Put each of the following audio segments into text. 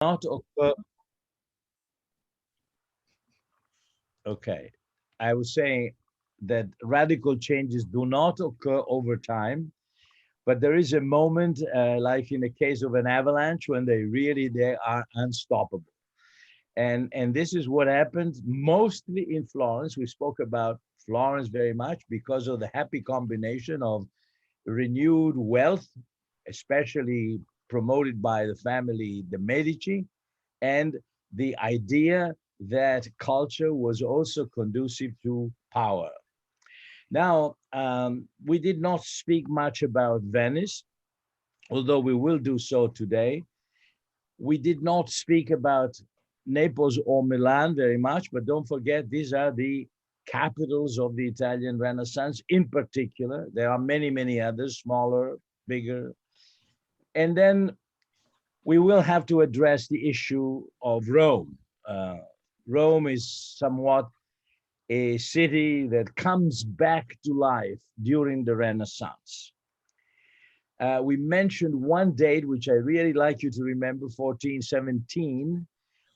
not occur. Okay. I was saying that radical changes do not occur over time, but there is a moment, like in the case of an avalanche, when they are unstoppable. And this is what happened mostly in Florence. We spoke about Florence very much because of the happy combination of renewed wealth, especially promoted by the family, the Medici, and the idea that culture was also conducive to power. Now, we did not speak much about Venice, although we will do so today. We did not speak about Naples or Milan very much, but don't forget, these are the capitals of the Italian Renaissance in particular. There are many, many others, smaller, bigger. And then we will have to address the issue of Rome. Uh, Rome is somewhat a city that comes back to life during the Renaissance. We mentioned one date, which I really like you to remember, 1417,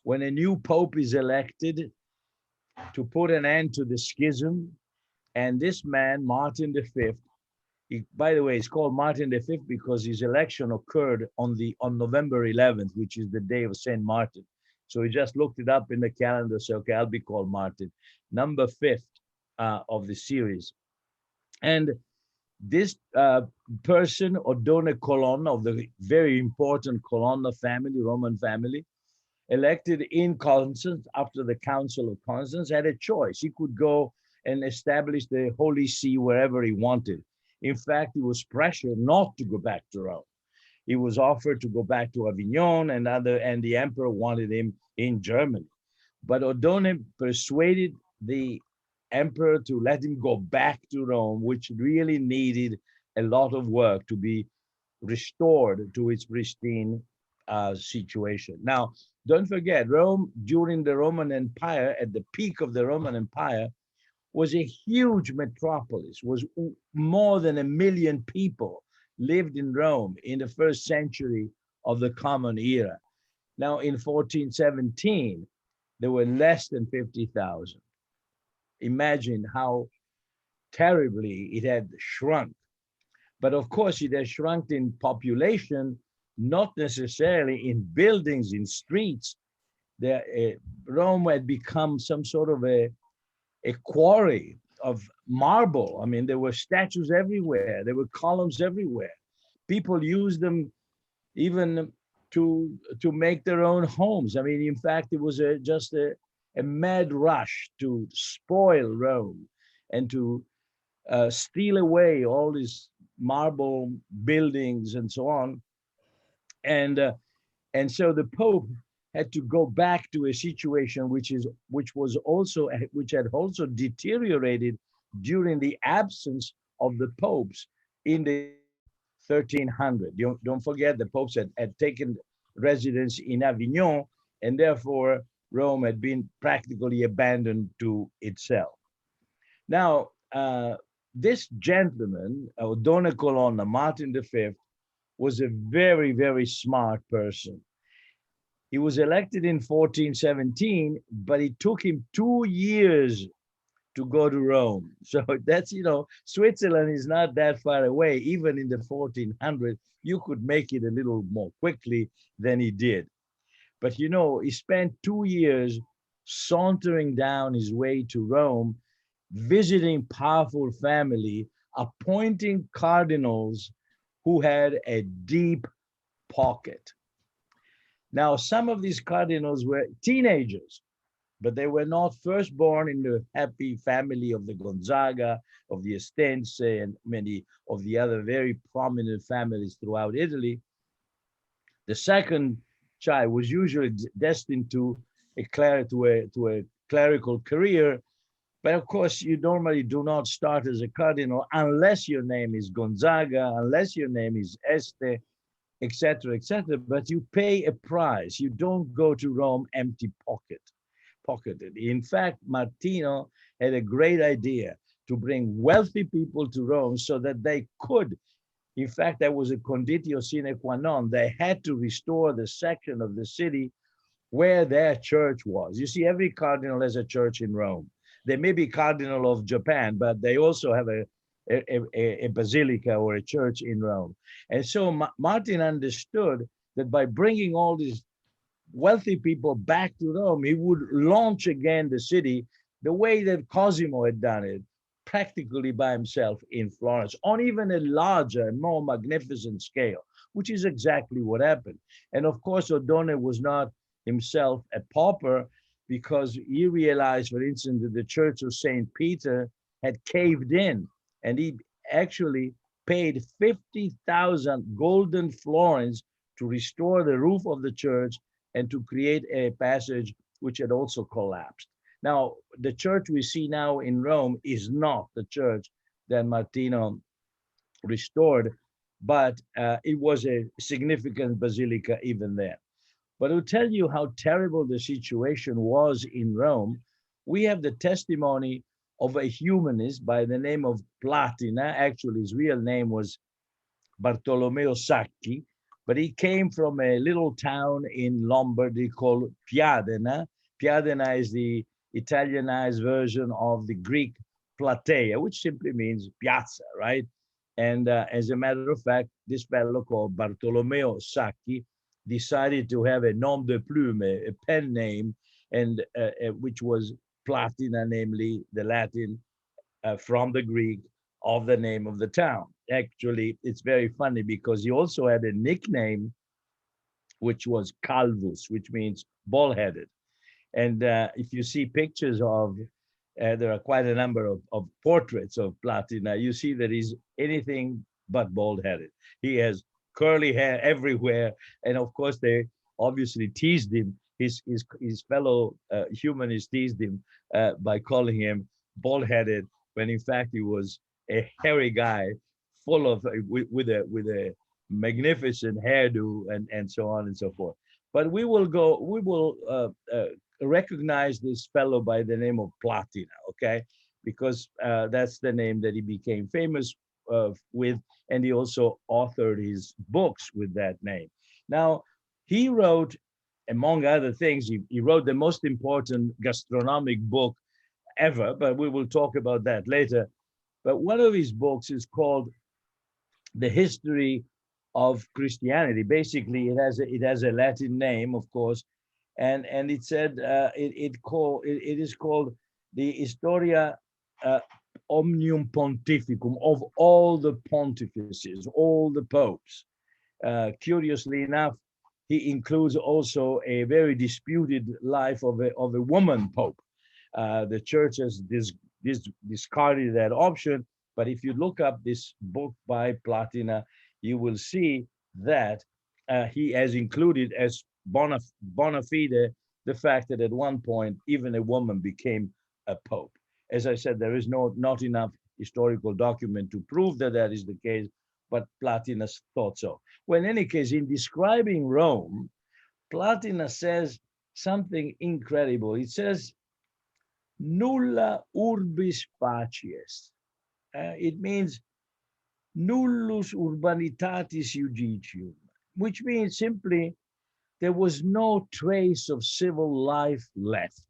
when a new pope is elected to put an end to the schism. And this man, Martin V, by the way, it's called Martin V because his election occurred on November 11th, which is the day of Saint Martin. So he just looked it up in the calendar. So okay, I'll be called Martin, number fifth of the series. And this person, Oddone Colonna, of the very important Colonna family, Roman family, elected in Constance after the Council of Constance, had a choice. He could go and establish the Holy See wherever he wanted. In fact, he was pressured not to go back to Rome. He was offered to go back to Avignon, and the emperor wanted him in Germany. But Oddone persuaded the emperor to let him go back to Rome, which really needed a lot of work to be restored to its pristine situation. Now, don't forget, Rome during the Roman Empire, at the peak of the Roman Empire, was a huge metropolis, was more than 1 million people lived in Rome in the first century of the Common Era. Now, in 1417, there were less than 50,000. Imagine how terribly it had shrunk. But of course, it has shrunk in population, not necessarily in buildings, in streets. There, Rome had become some sort of a quarry of marble. I mean, there were statues everywhere, there were columns everywhere. People used them even to make their own homes. I mean, in fact, it was just a mad rush to spoil Rome and to steal away all these marble buildings and so on. And and so the Pope had to go back to a situation which had also deteriorated during the absence of the popes in the year 1300. Don't forget the popes had taken residence in Avignon, and therefore Rome had been practically abandoned to itself. Now, this gentleman, Oddone Colonna, Martin V, was a very, very smart person. He was elected in 1417, but it took him 2 years to go to Rome. So that's, Switzerland is not that far away. Even in the 1400s, you could make it a little more quickly than he did. But, he spent 2 years sauntering down his way to Rome, visiting powerful family, appointing cardinals who had a deep pocket. Now, some of these cardinals were teenagers, but they were not first born in the happy family of the Gonzaga, of the Estense, and many of the other very prominent families throughout Italy. The second child was usually destined to a clerical career, but of course, you normally do not start as a cardinal unless your name is Gonzaga, unless your name is Este, etc., etc. But you pay a price. You don't go to Rome pocketed. In fact, Martino had a great idea to bring wealthy people to Rome so that they could In fact, that was a conditio sine qua non. They had to restore the section of the city where their church was. You see, every cardinal has a church in Rome. They may be cardinal of Japan, but they also have a basilica or a church in Rome. And so Martin understood that by bringing all these wealthy people back to Rome, he would launch again the city the way that Cosimo had done it, practically by himself in Florence, on even a larger, more magnificent scale, which is exactly what happened. And of course, Odone was not himself a pauper, because he realized, for instance, that the Church of St. Peter had caved in, and he actually paid 50,000 golden florins to restore the roof of the church and to create a passage which had also collapsed. Now, the church we see now in Rome is not the church that Martino restored, but it was a significant basilica even then. But to tell you how terrible the situation was in Rome, we have the testimony of a humanist by the name of Platina. Actually, his real name was Bartolomeo Sacchi, but he came from a little town in Lombardy called Piadena. Piadena is the Italianized version of the Greek platea, which simply means piazza, right? And as a matter of fact, this fellow called Bartolomeo Sacchi decided to have a nom de plume, a pen name, and which was Platina, namely the Latin from the Greek of the name of the town. Actually, it's very funny because he also had a nickname which was Calvus, which means bald-headed. And if you see pictures of, there are quite a number of portraits of Platina, you see that he's anything but bald-headed. He has curly hair everywhere. And of course, they obviously teased him. His fellow humanists teased him by calling him bald-headed, when in fact he was a hairy guy, full of with a magnificent hairdo and so on and so forth. But we will recognize this fellow by the name of Platina, okay? Because that's the name that he became famous with, and he also authored his books with that name. Now, he wrote, among other things, he wrote the most important gastronomic book ever, but we will talk about that later. But one of his books is called The History of Christianity. Basically, it has a Latin name, of course, and it said it is called the Historia Omnium Pontificum, of all the pontifices, all the popes. Curiously enough, he includes also a very disputed life of a woman pope. The church has discarded that option, but if you look up this book by Platina, you will see that he has included as bona fide the fact that at one point even a woman became a pope. As I said, there is not enough historical document to prove that that is the case, but Platina thought so. Well, in any case, in describing Rome, Platina says something incredible. It says, nulla urbis facies. It means nullus urbanitatis judicium, which means simply there was no trace of civil life left.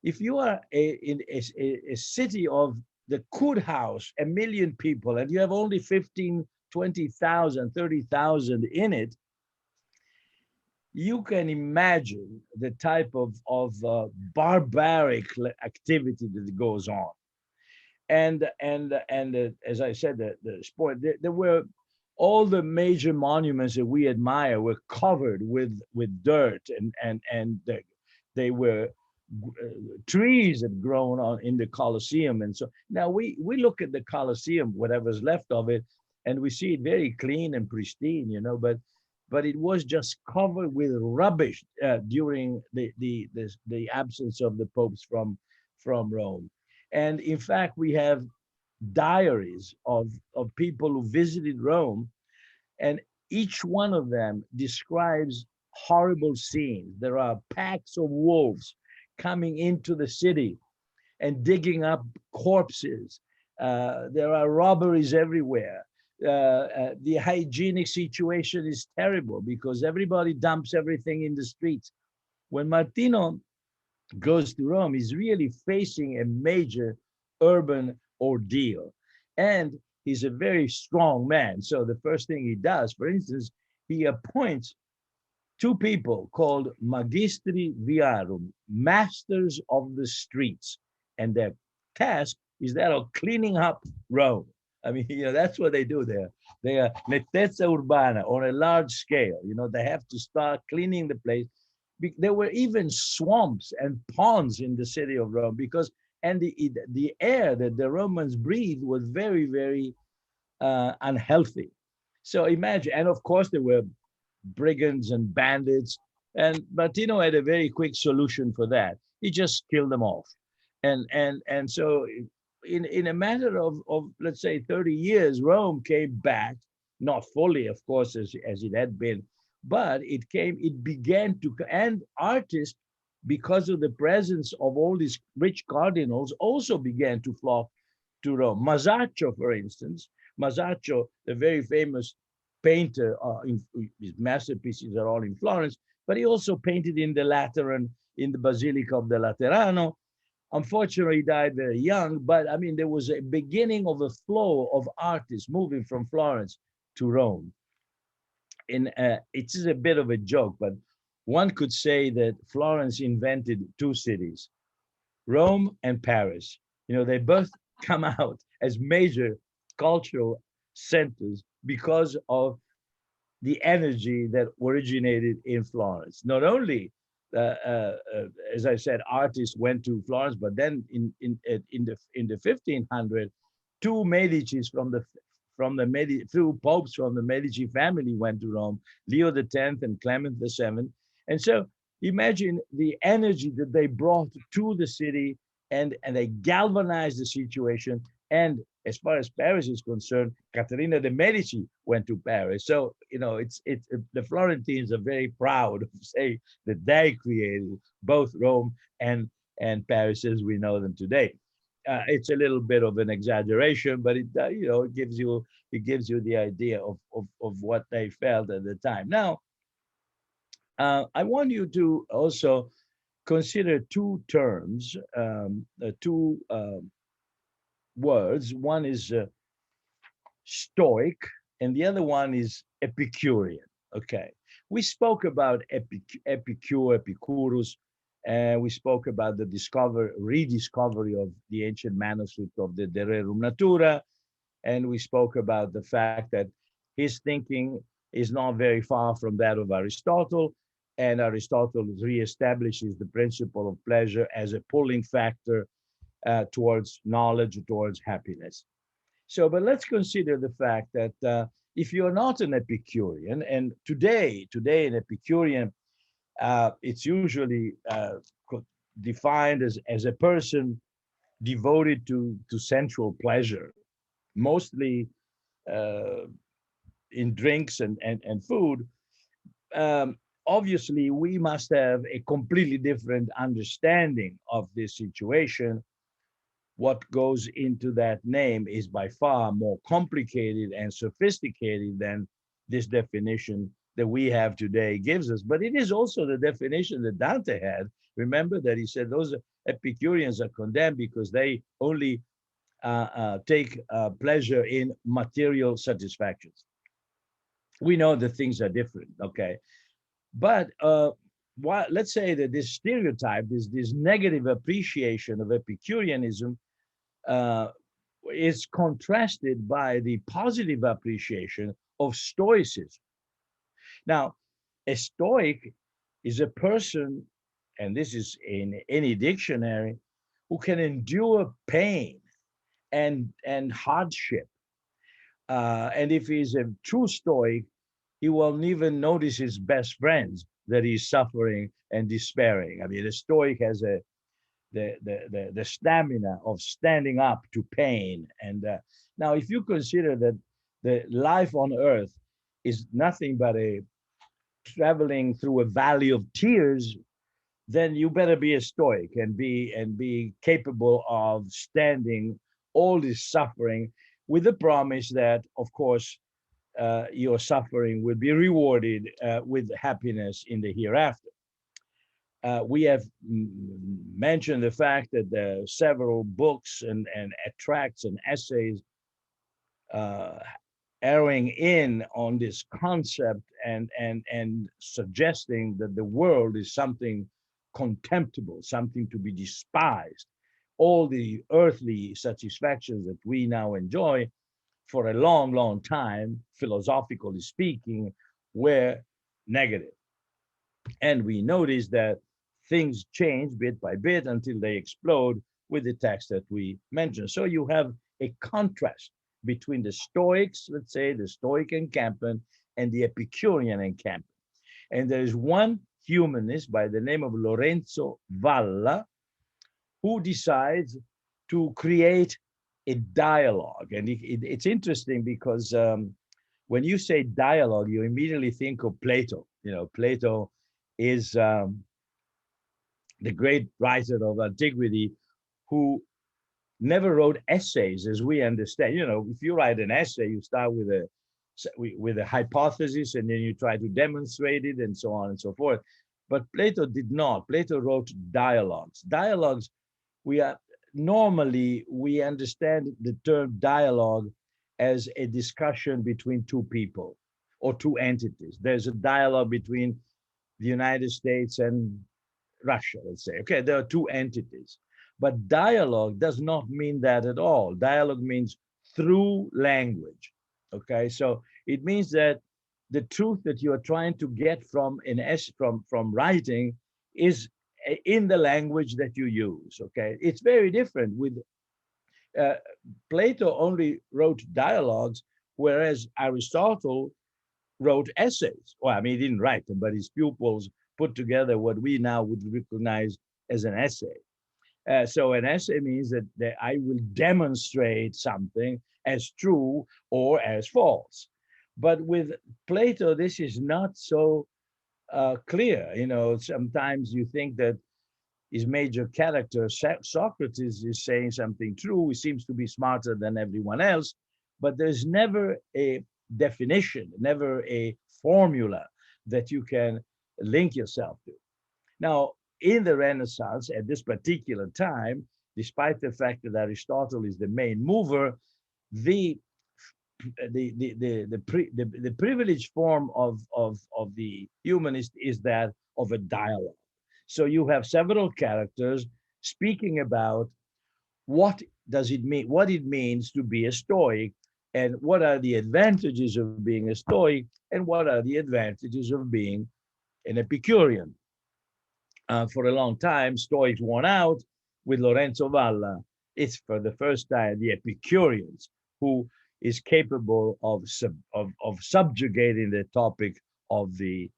If you are in a city of the could house 1 million people and you have only 15, 20,000, 30,000 in it, you can imagine the type of barbaric activity that goes on. And as I said, the sport, there were all the major monuments that we admire were covered with dirt, and they were trees had grown on in the Colosseum. And so now we look at the Colosseum, whatever's left of it, and we see it very clean and pristine, but it was just covered with rubbish during the absence of the popes from Rome. And in fact, we have diaries of people who visited Rome, and each one of them describes horrible scenes. There are packs of wolves coming into the city and digging up corpses. There are robberies everywhere. the hygienic situation is terrible because everybody dumps everything in the streets. When Martino goes to Rome, he's really facing a major urban ordeal. And he's a very strong man. So the first thing he does, for instance, he appoints two people called magistri viarum, masters of the streets. And their task is that of cleaning up Rome. I mean, that's what they do there. They are nettezza urbana on a large scale. They have to start cleaning the place. There were even swamps and ponds in the city of Rome because, and the air that the Romans breathed was very, very unhealthy. So imagine, and of course there were brigands and bandits, and Martino had a very quick solution for that. He just killed them off, and so in a matter of let's say 30 years, Rome came back, not fully, of course, as it had been, but it began to, and artists, because of the presence of all these rich cardinals, also began to flock to Rome. Masaccio, for instance, Masaccio, the very famous painter, his masterpieces are all in Florence, but he also painted in the Lateran, in the Basilica of the Laterano. Unfortunately, he died very young, but I mean, there was a beginning of a flow of artists moving from Florence to Rome. It is a bit of a joke, but one could say that Florence invented two cities, Rome and Paris. They both come out as major cultural centers because of the energy that originated in Florence. Not only, as I said, artists went to Florence, but then in the 1500s, two Medicis two popes from the Medici family went to Rome, Leo X and Clement VII. And so imagine the energy that they brought to the city, and they galvanized the situation. And as far as Paris is concerned, Caterina de' Medici went to Paris. So, it's the Florentines are very proud of say that they created both Rome and Paris as we know them today. It's a little bit of an exaggeration, but it gives you the idea of what they felt at the time. Now, I want you to also consider two terms, two words. One is Stoic, and the other one is Epicurean. Okay, we spoke about Epicure, Epicurus, and we spoke about the rediscovery of the ancient manuscript of the De Rerum Natura, and we spoke about the fact that his thinking is not very far from that of Aristotle, and Aristotle reestablishes the principle of pleasure as a pulling factor towards knowledge, towards happiness. So, but let's consider the fact that if you're not an Epicurean, and today an Epicurean, it's usually defined as a person devoted to sensual pleasure, mostly in drinks and food. Obviously, we must have a completely different understanding of this situation. What goes into that name is by far more complicated and sophisticated than this definition that we have today gives us. But it is also the definition that Dante had. Remember that he said those Epicureans are condemned because they only take pleasure in material satisfactions. We know that things are different, okay? But let's say that this stereotype, this negative appreciation of Epicureanism uh, is contrasted by the positive appreciation of Stoicism. Now, a Stoic is a person, and this is in any dictionary, who can endure pain and hardship. And if he's a true Stoic, he won't even notice his best friends that he's suffering and despairing. I mean, a Stoic has the stamina of standing up to pain. And now, if you consider that the life on earth is nothing but a traveling through a valley of tears, then you better be a Stoic and be capable of standing all this suffering with the promise that, of course, your suffering will be rewarded with happiness in the hereafter. We have mentioned the fact that there are several books and tracts and essays uh, airing in on this concept and suggesting that the world is something contemptible, something to be despised. All the earthly satisfactions that we now enjoy for a long, long time, philosophically speaking, were negative. And we notice that things change bit by bit until they explode with the text that we mentioned. So you have a contrast between the Stoics, let's say the Stoic encampment, and the Epicurean encampment. And there is one humanist by the name of Lorenzo Valla who decides to create a dialogue. And it's interesting because when you say dialogue, you immediately think of Plato. You know, Plato is the great writer of antiquity who never wrote essays as we understand. You know, if you write an essay, you start with a hypothesis and then you try to demonstrate it and so on and so forth. But Plato did not. Plato wrote dialogues. Dialogues, we are normally we understand the term dialogue as a discussion between two people or two entities. There's a dialogue between the United States and Russia, let's say. Okay, there are two entities. But dialogue does not mean that at all. Dialogue means through language. Okay, so it means that the truth that you are trying to get from from writing is in the language that you use. Okay, it's very different with uh, Plato only wrote dialogues, whereas Aristotle wrote essays. Well, I mean, he didn't write them, but his pupils put together what we now would recognize as an essay. So an essay means that I will demonstrate something as true or as false. But with Plato, this is not so clear. You know, sometimes you think that his major character, Socrates, is saying something true. He seems to be smarter than everyone else, but there's never a definition, never a formula that you can link yourself to. Now, in the Renaissance, at this particular time, despite the fact that Aristotle is the main mover, the the privileged form of the humanist is that of a dialogue. So you have several characters speaking about what does it mean, what it means to be a Stoic, and what are the advantages of being a Stoic, and what are the advantages of being an Epicurean. For a long time, Stoics won out with Lorenzo Valla. It's for the first time the Epicureans who is capable of subjugating the topic of the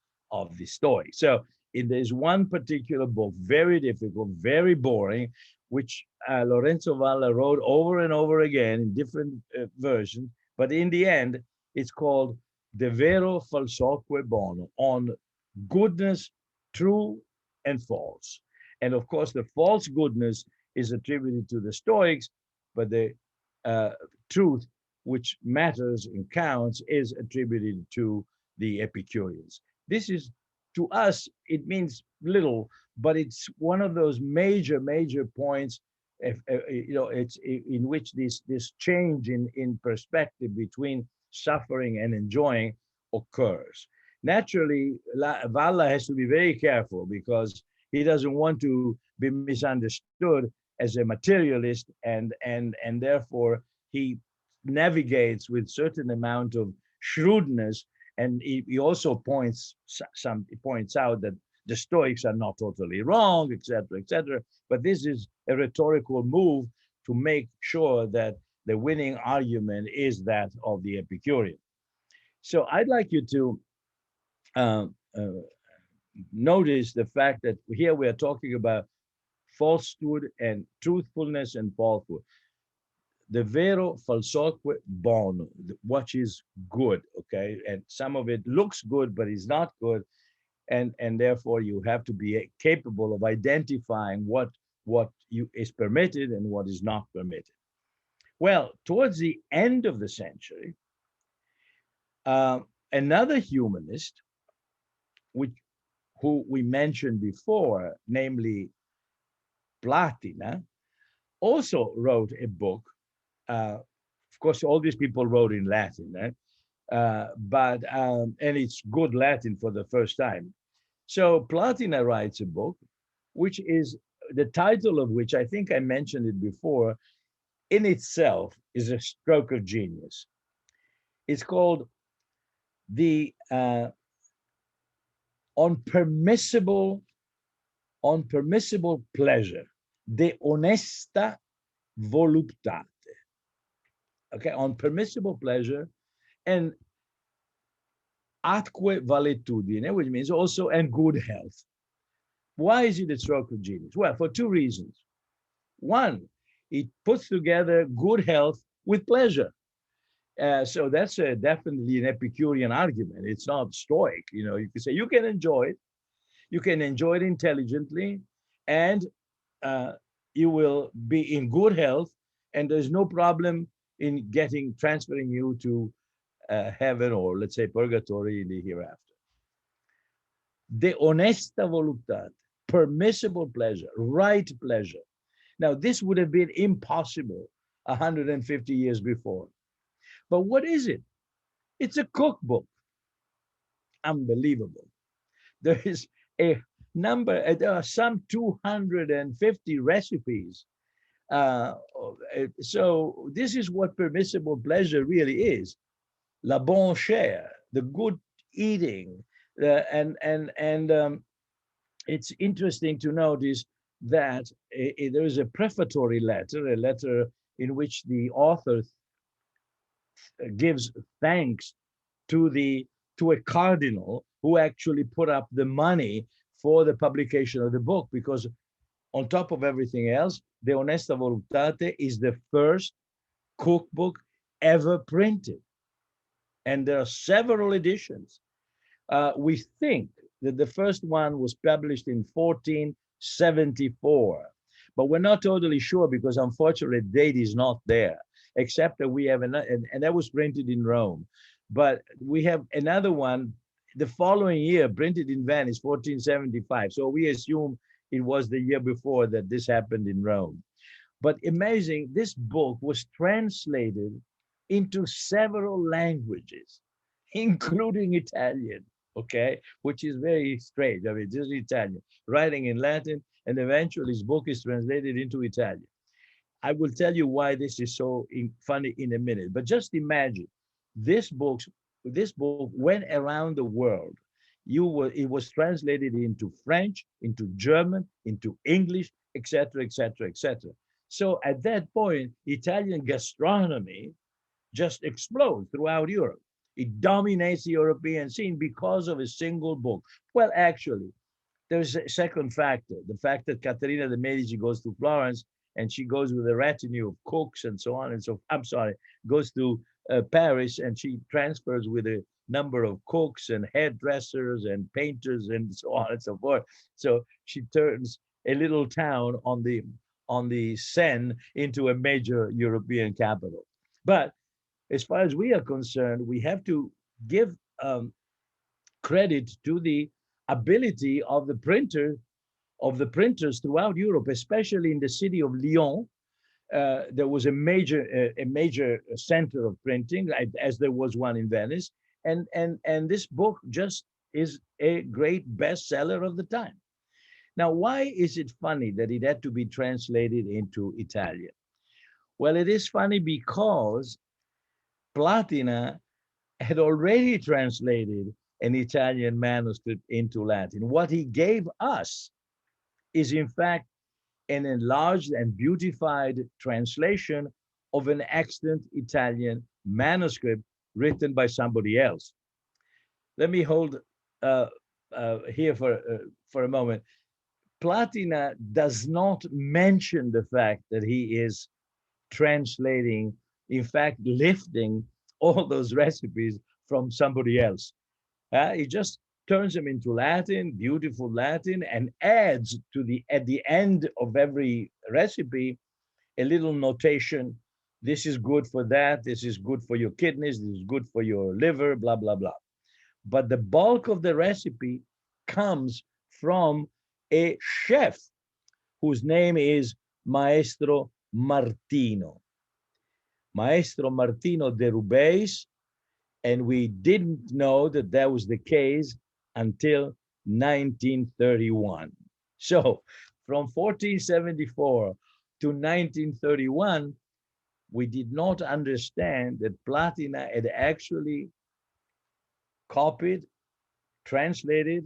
Stoics. So there's one particular book, very difficult, very boring, which Lorenzo Valla wrote over and over again in different versions. But in the end, it's called De Vero Falsoque Bono, on goodness, true and false. And of course, the false goodness is attributed to the Stoics, but the uh, truth, which matters and counts, is attributed to the Epicureans. This is, to us, it means little, but it's one of those major, major points. You know, it's in which this change in perspective between suffering and enjoying occurs. Naturally, Valla has to be very careful because he doesn't want to be misunderstood as a materialist, and therefore he navigates with certain amount of shrewdness, and he also points out that the Stoics are not totally wrong, etc., etc. But this is a rhetorical move to make sure that the winning argument is that of the Epicurean. So I'd like you to uh, uh, notice the fact that here we are talking about falsehood and truthfulness and falsehood. The vero falsoque bono, what is good, okay? And some of it looks good, but is not good. And therefore you have to be capable of identifying what is permitted and what is not permitted. Well, towards the end of the century, uh, another humanist, which who we mentioned before, namely Platina, also wrote a book. Of course, all these people wrote in Latin, right? But and it's good Latin for the first time. So Platina writes a book, which is the title of which I think I mentioned it before. In itself, is a stroke of genius. It's called the unpermissible unpermissible pleasure, de honesta voluptate. Okay, unpermissible pleasure and atque valetudine, which means also and good health. Why is it a stroke of genius? Well, for two reasons. One, it puts together good health with pleasure. So that's definitely an Epicurean argument. It's not Stoic. You can say you can enjoy it intelligently, and uh, you will be in good health, and there's no problem in transferring you to heaven, or let's say purgatory in the hereafter. De honesta voluptate, permissible pleasure, right pleasure. Now, this would have been impossible 150 years before. But what is it? It's a cookbook. Unbelievable. There is a there are some 250 recipes. So this is what permissible pleasure really is. La bonne chère, the good eating. And it's interesting to notice that there is a prefatory letter, a letter in which the author gives thanks to the to a cardinal who actually put up the money for the publication of the book, because on top of everything else, De Honesta Voluptate is the first cookbook ever printed, and there are several editions. We think that the first one was published in 1474, but we're not totally sure because unfortunately the date is not there, except that we have and that was printed in Rome. But we have another one the following year, printed in Venice, 1475. So we assume it was the year before that this happened in Rome. But amazing, this book was translated into several languages, including Italian, okay, which is very strange. I mean, just Italian, writing in Latin, and eventually his book is translated into Italian. I will tell you why this is so funny in a minute, but just imagine this book, this book went around the world. It was translated into French, into German, into English, etc., etc., etc. So at that point, Italian gastronomy just explodes throughout Europe. It dominates the European scene because of a single book. Well, actually, there's a second factor, the fact that Caterina de' Medici goes to Florence and she goes with a retinue of cooks and so on and so, I'm sorry, goes to Paris, and she transfers with a number of cooks and hairdressers and painters and so on and so forth. So she turns a little town on the Seine into a major European capital. But as far as we are concerned, we have to give credit to the ability of the printers throughout Europe, especially in the city of Lyon. There was a major center of printing, as there was one in Venice, and this book just is a great bestseller of the time. Now, why is it funny that it had to be translated into Italian? Well, it is funny because Platina had already translated an Italian manuscript into Latin. What he gave us is, in fact, an enlarged and beautified translation of an extant Italian manuscript written by somebody else. Let me hold here for a moment. Platina does not mention the fact that he is translating, in fact, lifting all those recipes from somebody else. He just turns them into Latin, beautiful Latin, and adds to at the end of every recipe a little notation This is good for that. This is good for your kidneys. This is good for your liver, blah, blah, blah. But the bulk of the recipe comes from a chef whose name is Maestro Martino. Maestro Martino de Rubeis, and we didn't know that that was the case until 1931. So from 1474 to 1931, we did not understand that Platina had actually copied, translated,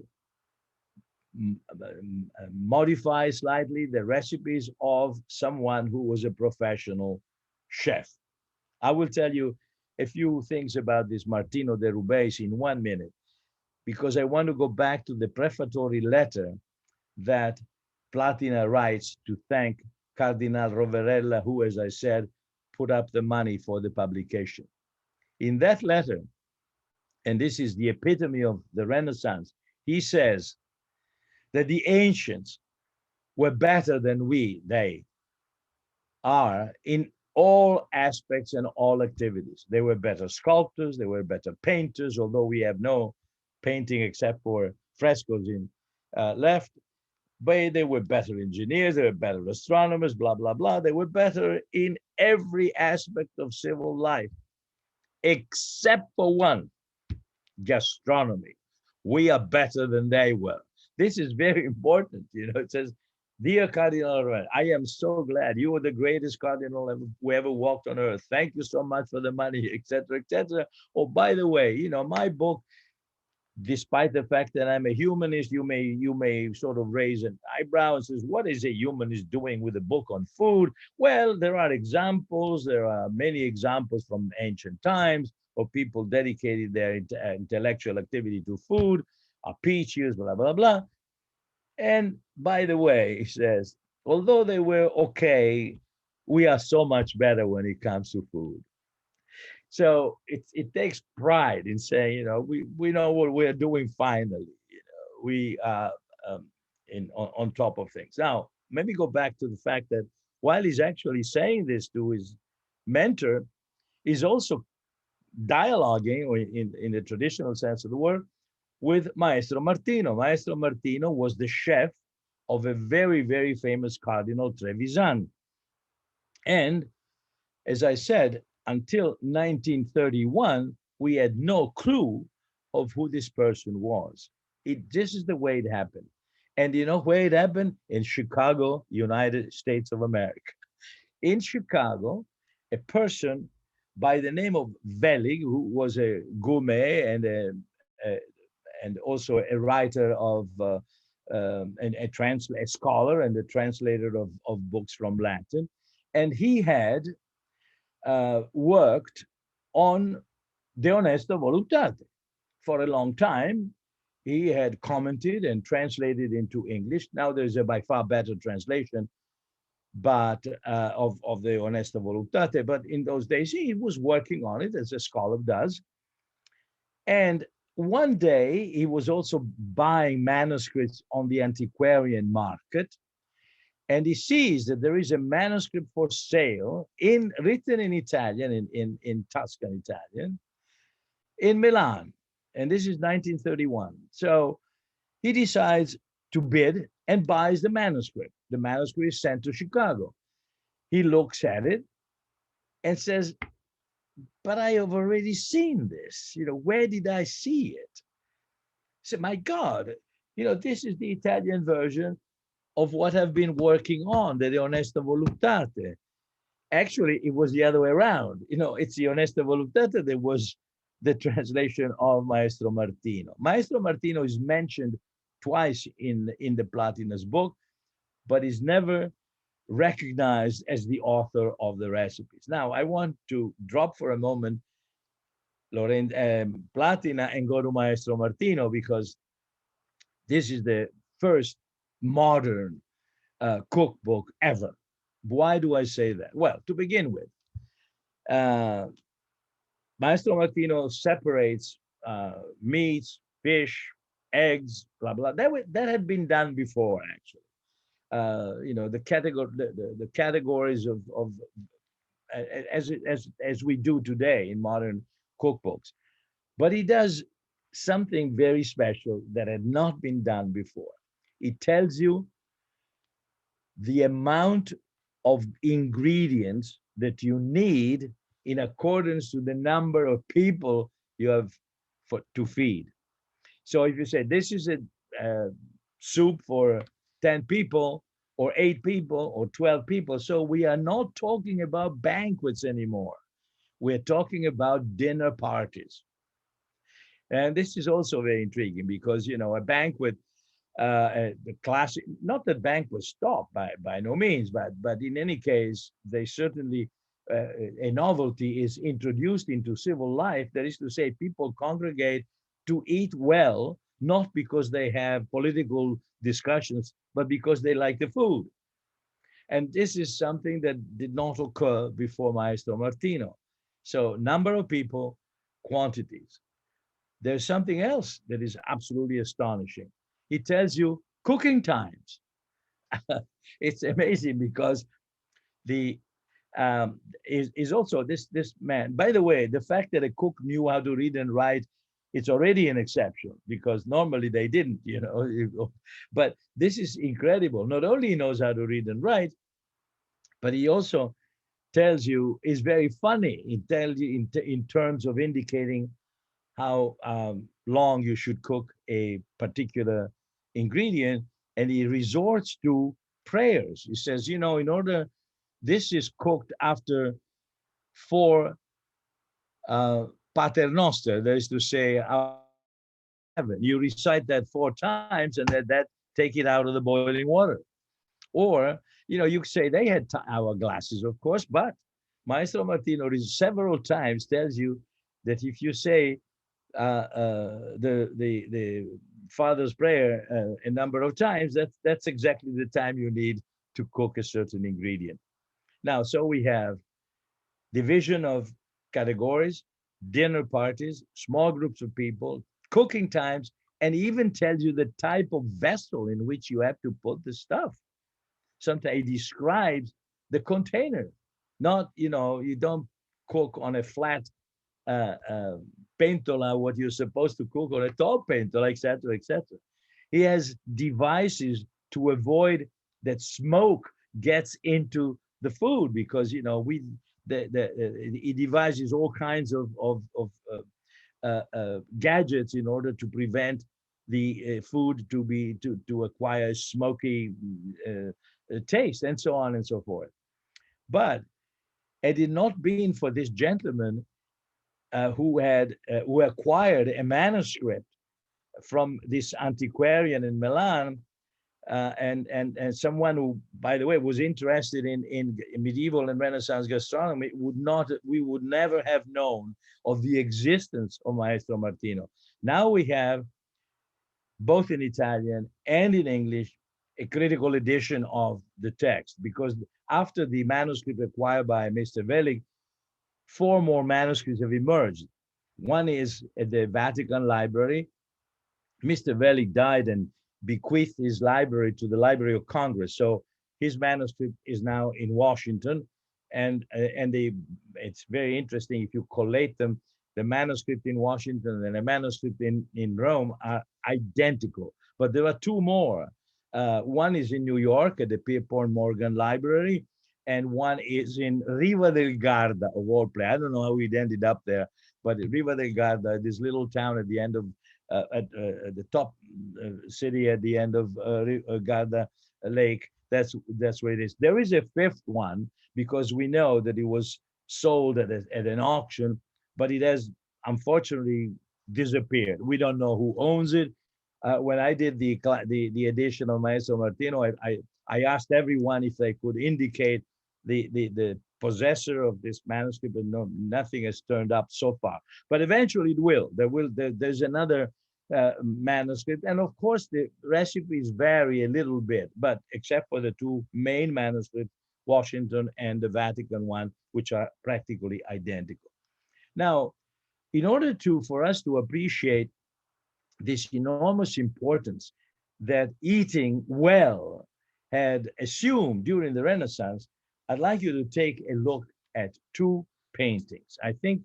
modified slightly the recipes of someone who was a professional chef. I will tell you a few things about this Martino de Rubeis in 1 minute, because I want to go back to the prefatory letter that Platina writes to thank Cardinal Roverella, who, as I said, put up the money for the publication. In that letter, and this is the epitome of the Renaissance, he says that the ancients were better than they are in all aspects and all activities. They were better sculptors, they were better painters, although we have no painting except for frescoes in left. But they were better engineers, they were better astronomers, blah, blah, blah. They were better in every aspect of civil life, except for one, gastronomy. We are better than they were. This is very important. You know, it says, Dear Cardinal, I am so glad you were the greatest cardinal who ever walked on earth. Thank you so much for the money, etc., etc. Oh, by the way, you know, my book, despite the fact that I'm a humanist, you may sort of raise an eyebrow and says, what is a humanist doing with a book on food? Well, there are examples. There are many examples from ancient times of people dedicated their intellectual activity to food, Apicius, blah, blah, blah. And by the way, he says, although they were okay, we are so much better when it comes to food. So it takes pride in saying, you know, we know what we're doing finally. You know, we are on top of things. Now, let me go back to the fact that while he's actually saying this to his mentor, he's also dialoguing, or in the traditional sense of the word, with Maestro Martino. Maestro Martino was the chef of a very, very famous Cardinal Trevisan. And as I said, until 1931, we had no clue of who this person was. This is the way it happened. And you know where it happened? In Chicago, United States of America. In Chicago, a person by the name of Welig, who was a gourmet and also a writer of and a scholar and a translator of books from Latin, and he had worked on De Honesta Voluptate for a long time. He had commented and translated into English. Now there's a by far better translation, but of the Honesta Voluptate. But in those days, he was working on it as a scholar does. And one day, he was also buying manuscripts on the antiquarian market, and he sees that there is a manuscript for sale written in Italian, in Tuscan Italian, in Milan. And this is 1931. So he decides to bid and buys the manuscript. The manuscript is sent to Chicago. He looks at it and says, but I have already seen this. You know, where did I see it? I said, my God, you know, this is the Italian version of what I've been working on, the Onesta Voluptate. Actually, it was the other way around. You know, it's the Onesta Voluptate that was the translation of Maestro Martino. Maestro Martino is mentioned twice in the Platina's book, but is never recognized as the author of the recipes. Now, I want to drop for a moment Platina and go to Maestro Martino, because this is the first modern cookbook ever. Why do I say that? Well, to begin with, uh, Maestro Martino separates meats, fish, eggs, blah blah. That had been done before, actually. You know, the categories of as we do today in modern cookbooks. But he does something very special that had not been done before. It tells you the amount of ingredients that you need in accordance to the number of people you have to feed. So if you say this is a soup for 10 people or 8 people or 12 people, so we are not talking about banquets anymore. We're talking about dinner parties. And this is also very intriguing because, you know, a banquet, the classic, not that banquets stop by no means, but in any case, they certainly, a novelty is introduced into civil life. That is to say, people congregate to eat well, not because they have political discussions, but because they like the food. And this is something that did not occur before Maestro Martino. So number of people, quantities. There's something else that is absolutely astonishing. It tells you cooking times. It's amazing because the is also this man. By the way, the fact that a cook knew how to read and write, it's already an exception because normally they didn't, you know. But this is incredible. Not only he knows how to read and write, but he also tells you is very funny. It tells you in terms of indicating how long you should cook a particular ingredient, and he resorts to prayers. He says, you know, in order this is cooked after 4 paternoster, that is to say, our Father in heaven. You recite that 4 times, and that take it out of the boiling water. Or, you know, you say they had hourglasses, of course, but Maestro Martino several times tells you that if you say the Father's Prayer a number of times, that's exactly the time you need to cook a certain ingredient. Now, so we have division of categories, dinner parties, small groups of people, cooking times, and even tells you the type of vessel in which you have to put the stuff. Sometimes it describes the container. Not, you know, you don't cook on a flat pentola what you're supposed to cook on a tall pentola, etc., etc. He has devices to avoid that smoke gets into the food because, you know, he devises all kinds of gadgets in order to prevent the food to acquire smoky taste and so on and so forth. But had it not been for this gentleman who acquired a manuscript from this antiquarian in Milan, and someone who, by the way, was interested in medieval and Renaissance gastronomy, we would never have known of the existence of Maestro Martino. Now we have, both in Italian and in English, a critical edition of the text, because after the manuscript acquired by Mr. Velig, 4 more manuscripts have emerged. One is at the Vatican Library. Mr. Velig died and bequeathed his library to the Library of Congress. So his manuscript is now in Washington, and it's very interesting if you collate them. The manuscript in Washington and the manuscript in Rome are identical, but there are 2 more. One is in New York at the Pierpont Morgan Library, and one is in Riva del Garda, of all places. I don't know how it ended up there, but Riva del Garda, this little town at the end of at the top city at the end of Garda Lake. That's where it is. There is a 5th one because we know that it was sold at an auction, but it has unfortunately disappeared. We don't know who owns it. When I did the edition of Maestro Martino, I asked everyone if they could indicate the possessor of this manuscript, and nothing has turned up so far. But eventually it will. There's another manuscript, and of course the recipes vary a little bit, but except for the 2 main manuscripts, Washington and the Vatican one, which are practically identical. Now, in order for us to appreciate this enormous importance that eating well had assumed during the Renaissance, I'd like you to take a look at two paintings. I think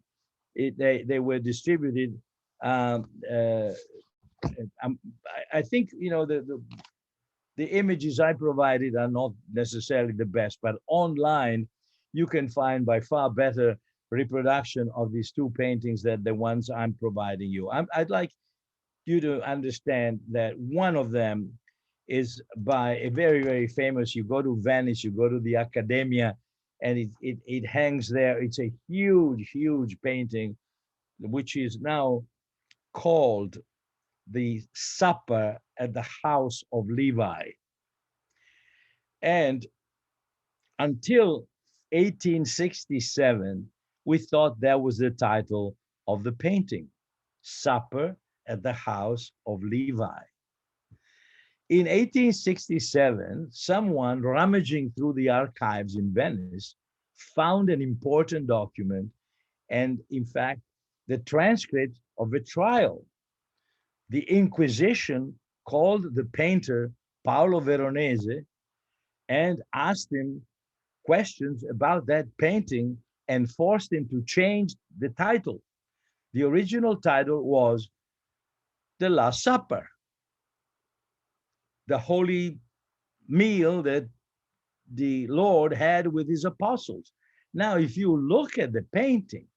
they were distributed. Um, uh, I think the images I provided are not necessarily the best, but online you can find by far better reproduction of these two paintings than the ones I'm providing you. I'd like you to understand that one of them is by a very, very famous, you go to Venice, you go to the Accademia, and it hangs there. It's a huge, huge painting, which is now called the Supper at the House of Levi. And until 1867, we thought that was the title of the painting, Supper at the House of Levi. In 1867, someone rummaging through the archives in Venice found an important document and, in fact, the transcript of a trial. The Inquisition called the painter Paolo Veronese and asked him questions about that painting and forced him to change the title. The original title was The Last Supper, the holy meal that the Lord had with his apostles. Now, if you look at the painting,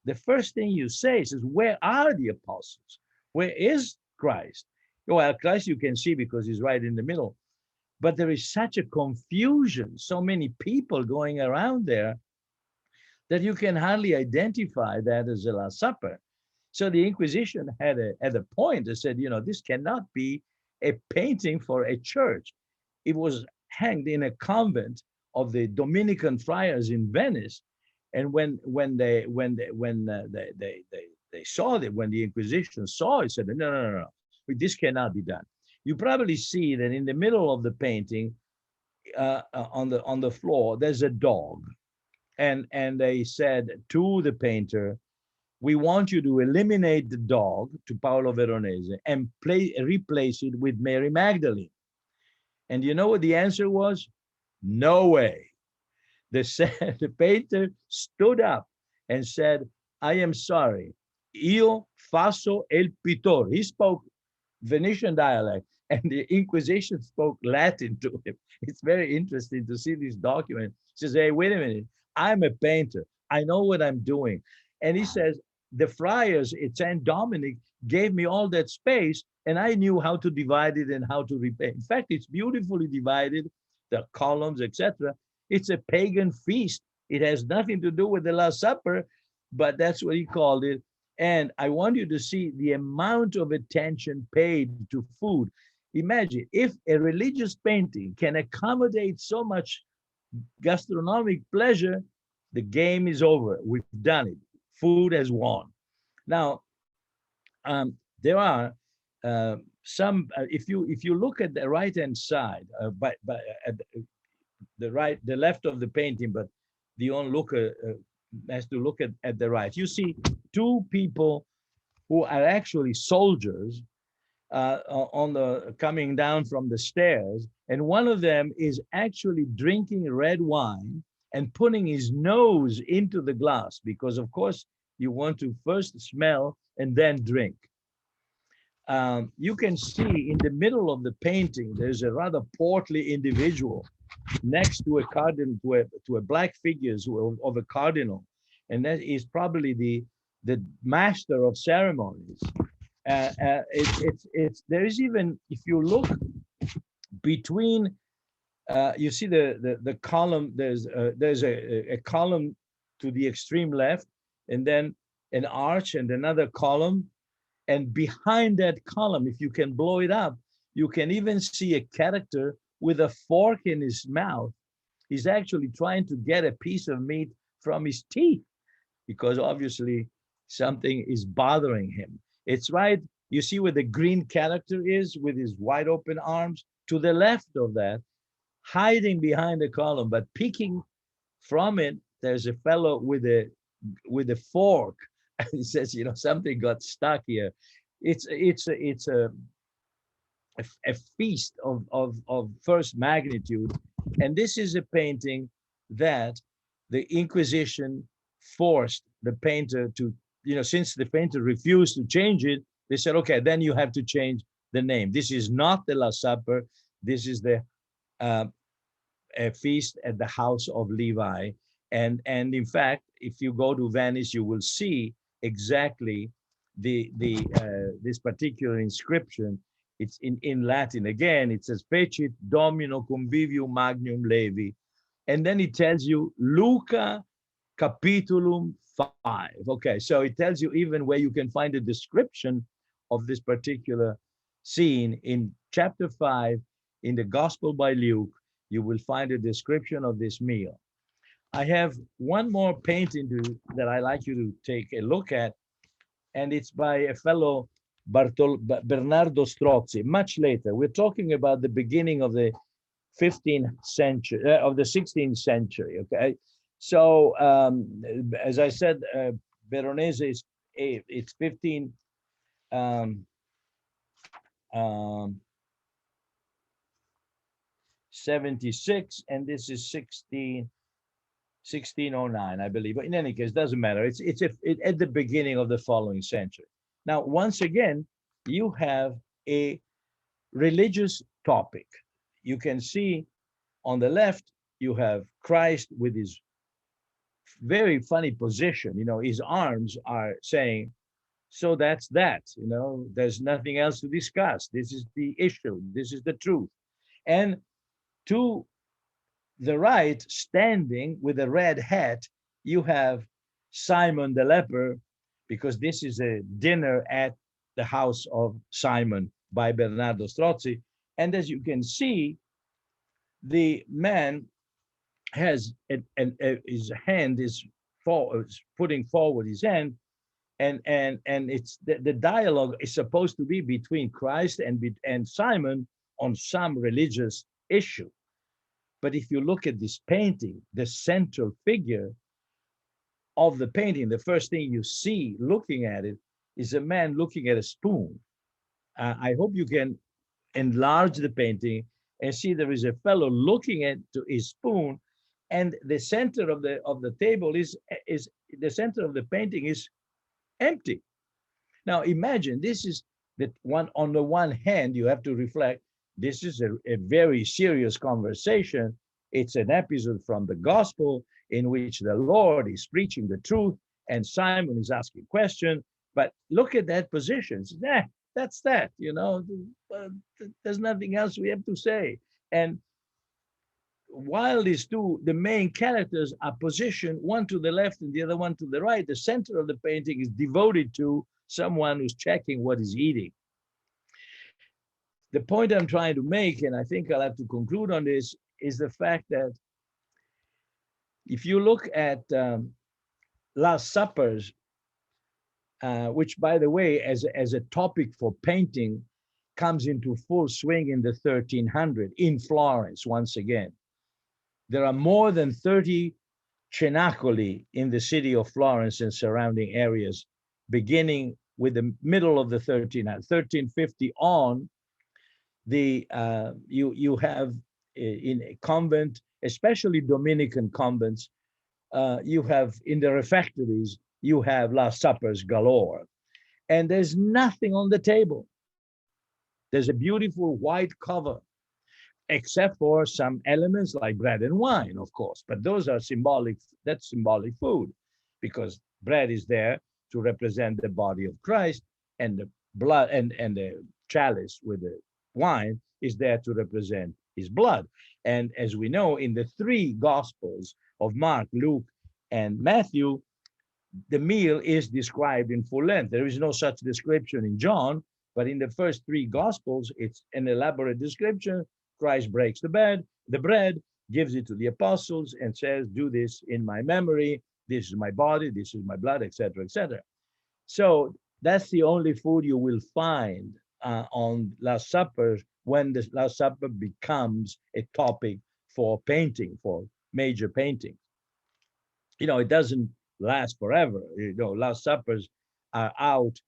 the first thing you say is, where are the apostles? Where is Christ? Well, Christ you can see because he's right in the middle. But there is such a confusion, so many people going around there that you can hardly identify that as the Last Supper. So the Inquisition had a point that said, this cannot be a painting for a church. It was hanged in a convent of the Dominican friars in Venice, and when they saw that, when the Inquisition saw it, said, no, this cannot be done. You probably see that in the middle of the painting, on the floor, there's a dog, and they said to the painter, we want you to eliminate the dog, to Paolo Veronese, and replace it with Mary Magdalene. And you know what the answer was? No way. The painter stood up and said, I am sorry. Io faccio il pittore. He spoke Venetian dialect, and the Inquisition spoke Latin to him. It's very interesting to see this document. He says, hey, wait a minute. I'm a painter. I know what I'm doing. And he says, the friars at St. Dominic gave me all that space, and I knew how to divide it and how to repaint. In fact, it's beautifully divided, the columns, etc. It's a pagan feast. It has nothing to do with the Last Supper, but that's what he called it. And I want you to see the amount of attention paid to food. Imagine if a religious painting can accommodate so much gastronomic pleasure, the game is over. We've done it. Food has won. Now, there are some. If you look at the right hand side, at the left of the painting, but the onlooker has to look at the right. You see two people who are actually soldiers coming down from the stairs, and one of them is actually drinking red wine and putting his nose into the glass, because of course you want to first smell and then drink. You can see in the middle of the painting, there's a rather portly individual next to a cardinal, to a black figure of a cardinal, and that is probably the master of ceremonies. There is even, if you look between, you see the column. There's a column to the extreme left, and then an arch and another column, and behind that column, if you can blow it up, you can even see a character with a fork in his mouth. He's actually trying to get a piece of meat from his teeth, because obviously something is bothering him. It's right, you see where the green character is with his wide open arms? To the left of that, hiding behind the column, but peeking from it, there's a fellow with a fork. And he says, something got stuck here. It's a feast of first magnitude. And this is a painting that the Inquisition forced the painter to, since the painter refused to change it, they said, okay, then you have to change the name. This is not the Last Supper. This is the a feast at the house of Levi. And in fact, if you go to Venice, you will see exactly the this particular inscription. It's in Latin. Again, it says Fecit Domino Convivium Magnum Levi. And then it tells you Luca Capitulum 5. Okay, so it tells you even where you can find a description of this particular scene in chapter 5 in the Gospel by Luke. You will find a description of this meal. I have one more painting that I like you to take a look at, and it's by a fellow Bernardo Strozzi, much later. We're talking about the beginning of the 15th century, of the 16th century, okay? So, as I said, Veronese is, it's 15, um, 76, and this is 1609, I believe. But in any case, doesn't matter. It's at the beginning of the following century. Now, once again, you have a religious topic. You can see on the left, you have Christ with his very funny position. His arms are saying, so that's that. There's nothing else to discuss. This is the issue. This is the truth. And to the right, standing with a red hat, you have Simon the leper, because this is a dinner at the house of Simon by Bernardo Strozzi. And as you can see, the man has his hand is putting forward his hand, and it's the dialogue is supposed to be between Christ and Simon on some religious issue. But if you look at this painting, the central figure of the painting, the first thing you see looking at it is a man looking at a spoon. I hope you can enlarge the painting and see there is a fellow looking at his spoon, and the center of the table is the center of the painting is empty. Now imagine, this is the one. On the one hand, you have to reflect, this is a very serious conversation. It's an episode from the gospel in which the Lord is preaching the truth and Simon is asking questions. But look at that position. That's that, there's nothing else we have to say. And while these two, the main characters, are positioned one to the left and the other one to the right, the center of the painting is devoted to someone who's checking what he's eating. The point I'm trying to make, and I think I'll have to conclude on this, is the fact that if you look at Last Suppers, which, by the way, as a topic for painting, comes into full swing in the 1300s in Florence. Once again, there are more than 30 cenacoli in the city of Florence and surrounding areas, beginning with the middle of the 1350 on. You have in a convent, especially Dominican convents, you have in the refectories, you have Last Suppers galore, and there's nothing on the table. There's a beautiful white cover, except for some elements like bread and wine, of course, but those are symbolic. That's symbolic food, because bread is there to represent the body of Christ, and the blood and the chalice with the wine is there to represent his blood. And as we know, in the three Gospels of Mark, Luke, and Matthew, the meal is described in full length. There is no such description in John, but in the first three Gospels, it's an elaborate description. Christ breaks the bread, gives it to the apostles, and says, do this in my memory. This is my body, this is my blood, etc., etc. So that's the only food you will find on Last Supper, when the Last Supper becomes a topic for painting, for major paintings. It doesn't last forever. Last Suppers are out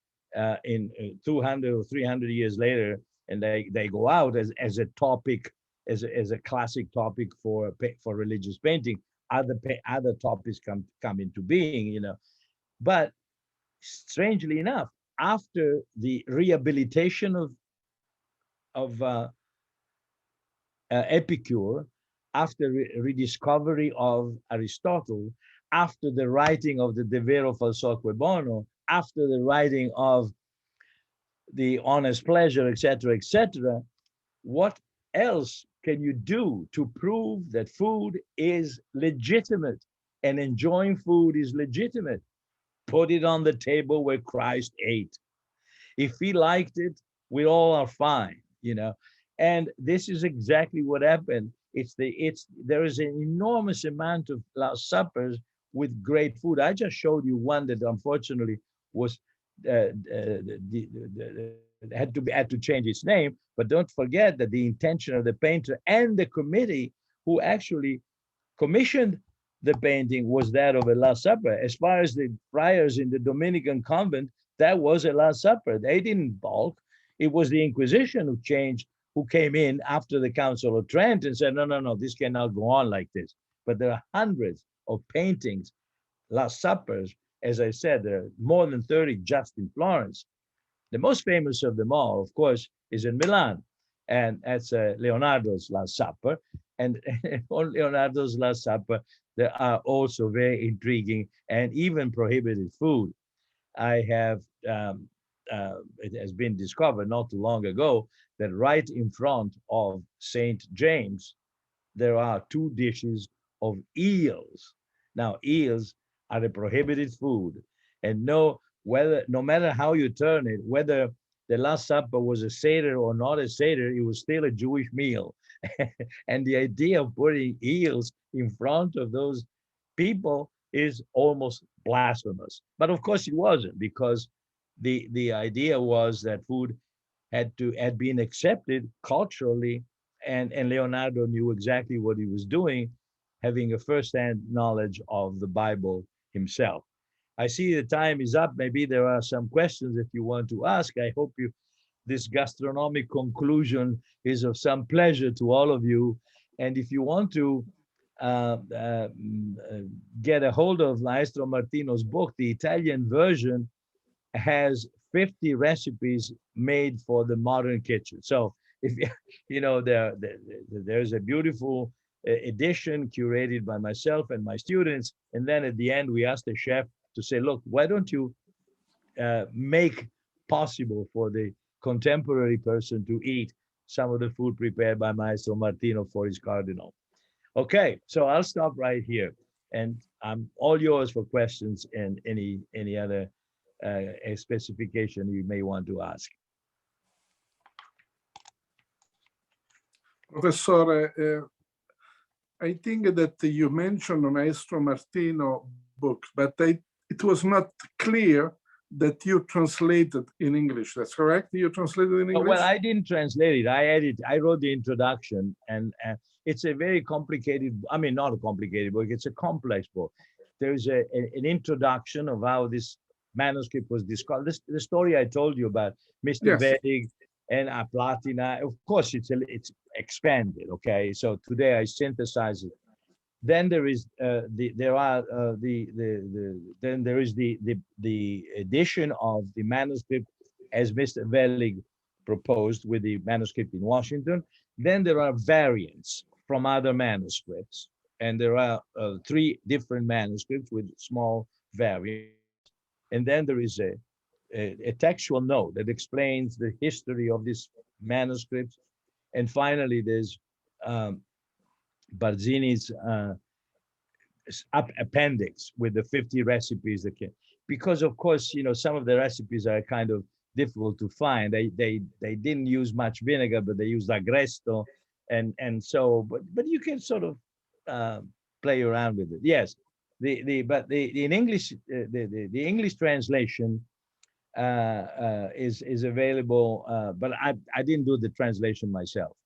in 200 or 300 years later, and they go out as a topic, as a classic topic for religious painting. other topics come into being, But strangely enough, after the rehabilitation of Epicure, after rediscovery of Aristotle, after the writing of the De Vero Falsoque Bono, after the writing of the Honest Pleasure, etc., what else can you do to prove that food is legitimate and enjoying food is legitimate? Put it on the table where Christ ate. If he liked it, we all are fine. And this is exactly what happened. There is an enormous amount of Last Suppers with great food. I just showed you one that unfortunately was had to change its name. But don't forget that the intention of the painter and the committee who actually commissioned the painting was that of a Last Supper. As far as the friars in the Dominican convent, that was a Last Supper. They didn't balk. It was the Inquisition who came in after the Council of Trent and said, no, no, no, this cannot go on like this. But there are hundreds of paintings, Last Suppers. As I said, there are more than 30 just in Florence. The most famous of them all, of course, is in Milan, and that's Leonardo's Last Supper. And on Leonardo's Last Supper, there are also very intriguing and even prohibited food. I have, it has been discovered not too long ago that right in front of St. James, there are two dishes of eels. Now, eels are a prohibited food, and no matter how you turn it, whether the Last Supper was a Seder or not a Seder, it was still a Jewish meal. And the idea of putting eels in front of those people is almost blasphemous. But of course it wasn't, because the idea was that food had been accepted culturally, and Leonardo knew exactly what he was doing, having a first-hand knowledge of the Bible himself. I see the time is up. Maybe there are some questions that you want to ask. I hope this gastronomic conclusion is of some pleasure to all of you. And if you want to uh, uh, get a hold of Maestro Martino's book, the Italian version has 50 recipes made for the modern kitchen. So if there's a beautiful edition curated by myself and my students, and then at the end we ask the chef to say, look, why don't you make possible for the contemporary person to eat some of the food prepared by Maestro Martino for his cardinal. Okay, so I'll stop right here, and I'm all yours for questions and any other specification you may want to ask. Professor, I think that you mentioned Maestro Martino books, but it was not clear that you translated in English. That's correct? You translated in English? Well, I didn't translate it. I wrote the introduction, and it's a very complicated, I mean, not a complicated book, it's a complex book. There's an introduction of how this manuscript was discovered. The story I told you about Mr. Wedig and Platina, of course, it's expanded, okay? So today I synthesize it. Then there is the edition of the manuscript as Mr. Welig proposed with the manuscript in Washington. Then there are variants from other manuscripts, and there are 3 different manuscripts with small variants. And then there is a textual note that explains the history of this manuscript. And finally, there's Barzini's appendix with the 50 recipes that can, because of course, some of the recipes are kind of difficult to find. They didn't use much vinegar, but they used agresto, and so, but you can sort of play around with it. Yes, in English, the English translation is available, but I didn't do the translation myself.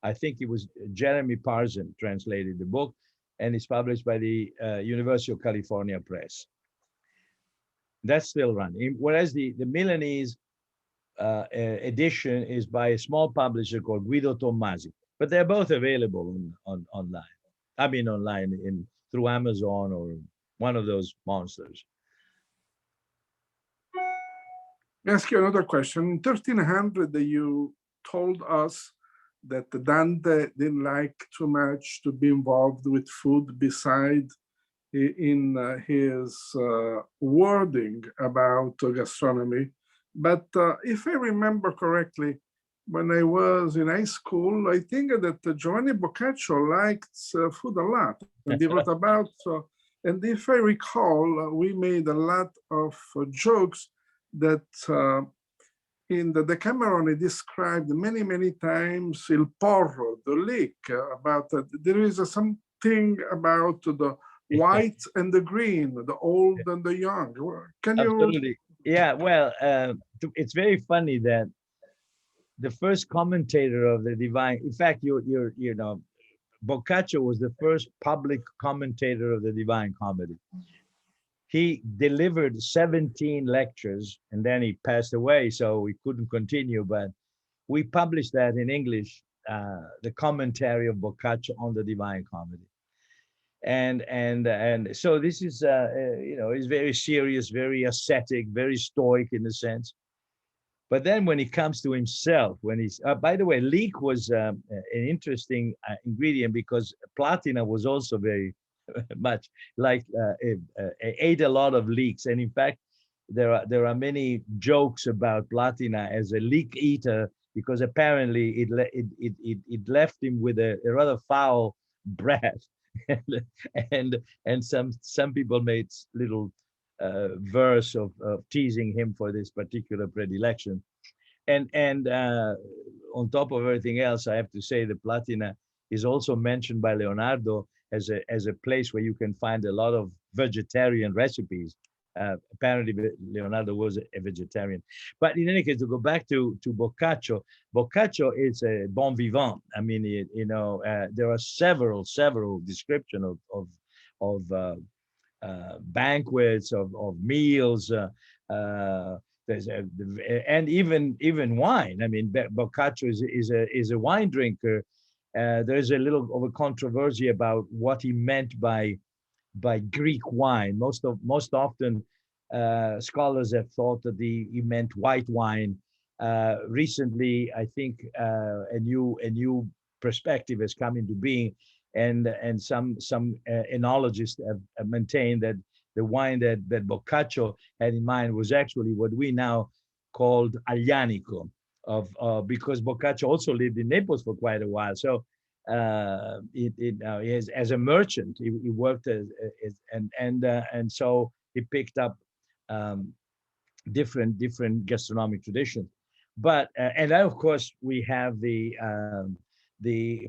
I think it was Jeremy Parson translated the book, and it's published by the University of California Press. That's still running. Whereas the Milanese edition is by a small publisher called Guido Tommasi, but they're both available online. I mean, online through Amazon or one of those monsters. Ask you another question. In 1300, you told us that Dante didn't like too much to be involved with food beside in his wording about gastronomy. But if I remember correctly, when I was in high school, I think that Giovanni Boccaccio liked food a lot, and he wrote about. And if I recall, we made a lot of jokes that in the Decameron, he described many, many times il porro, the leek, about there is something about the white and the green, the old and the young. Can you? Absolutely. Yeah. Well, it's very funny that the first commentator of the divine, in fact, you know, Boccaccio was the first public commentator of the Divine Comedy. He delivered 17 lectures and then he passed away, so we couldn't continue. But we published that in English, the commentary of Boccaccio on the Divine Comedy. And so this is you know, is very serious, very ascetic, very stoic in a sense. But then when it comes to himself, when he's by the way, leek was an interesting ingredient because Platina was also very much like ate a lot of leeks, and in fact, there are many jokes about Platina as a leek eater because apparently it left him with a rather foul breath, and and some people made little verse of teasing him for this particular predilection. And on top of everything else, I have to say the Platina is also mentioned by Leonardo as a place where you can find a lot of vegetarian recipes. Apparently, Leonardo was a vegetarian. But in any case, to go back to Boccaccio, Boccaccio is a bon vivant. I mean, you know, there are several description of banquets, of meals. There's and even wine. I mean, Boccaccio is a wine drinker. There's a little of a controversy about what he meant by Greek wine. Most often, scholars have thought that he meant white wine. Recently, I think a new perspective has come into being, and some enologists have maintained that the wine that Boccaccio had in mind was actually what we now called Aglianico, because Boccaccio also lived in Naples for quite a while. So as a merchant, he worked and so he picked up um, different gastronomic traditions. But and then of course we have the